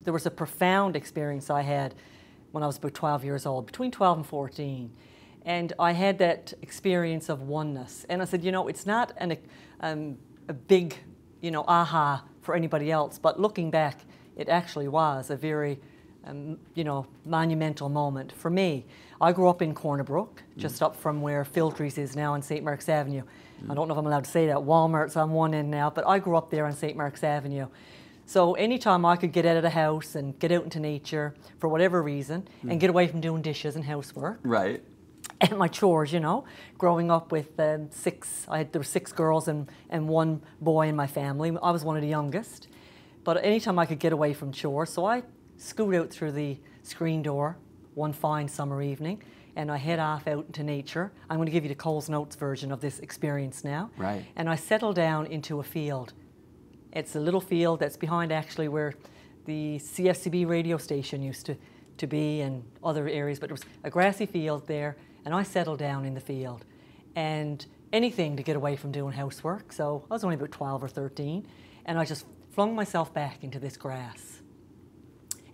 there was a profound experience I had when I was about 12 years old, between 12 and 14. And I had that experience of oneness. And I said, you know, it's not a big, you know, aha for anybody else, but looking back, it actually was a very, you know, monumental moment for me. I grew up in Cornerbrook, just up from where Filtries is now on St. Mark's Avenue. I don't know if I'm allowed to say that. Walmart's on one end now, but I grew up there on St. Mark's Avenue. So anytime I could get out of the house and get out into nature for whatever reason and get away from doing dishes and housework. Right. And my chores, you know, growing up with there were 6 girls and 1 boy in my family. I was one of the youngest. But anytime I could get away from chores, so I scoot out through the screen door one fine summer evening, and I head off out into nature. I'm going to give you the Coles Notes version of this experience now. Right. And I settle down into a field. It's a little field that's behind actually where the CFCB radio station used to be and other areas, but there was a grassy field there, and I settled down in the field. And anything to get away from doing housework, so I was only about 12 or 13, and I just flung myself back into this grass.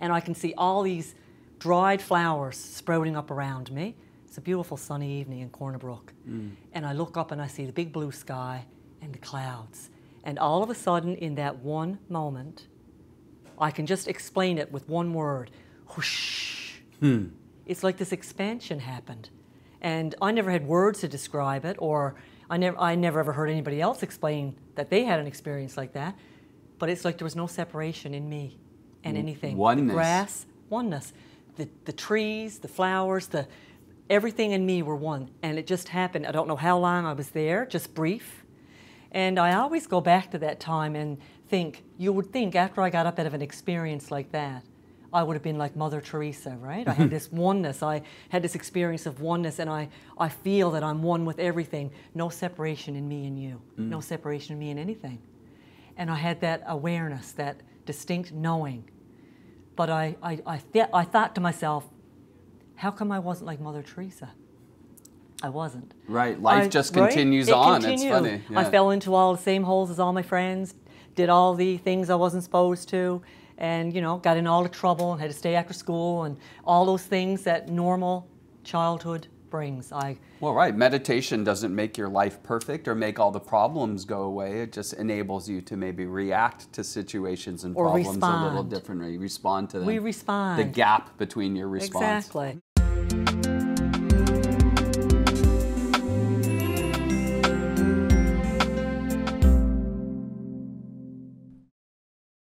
And I can see all these dried flowers sprouting up around me. It's a beautiful sunny evening in Cornerbrook. And I look up and I see the big blue sky and the clouds. And all of a sudden, in that one moment, I can just explain it with one word, whoosh. It's like this expansion happened. And I never had words to describe it, or I never ever heard anybody else explain that they had an experience like that. But it's like there was no separation in me and anything. Oneness. The grass, oneness. The trees, the flowers, everything in me were one. And it just happened. I don't know how long I was there, just brief. And I always go back to that time and think, you would think after I got up out of an experience like that, I would have been like Mother Teresa, right? I had this oneness, I had this experience of oneness, and I feel that I'm one with everything. No separation in me and you, no separation in me and anything. And I had that awareness, that distinct knowing. But I thought to myself, how come I wasn't like Mother Teresa? I wasn't. Right, life just continues on. It's funny. Yeah. I fell into all the same holes as all my friends, did all the things I wasn't supposed to, and, you know, got in all the trouble and had to stay after school and all those things that normal childhood brings. Well, right, meditation doesn't make your life perfect or make all the problems go away. It just enables you to maybe react to situations and problems a little differently. Respond to them. We respond. The gap between your response. Exactly.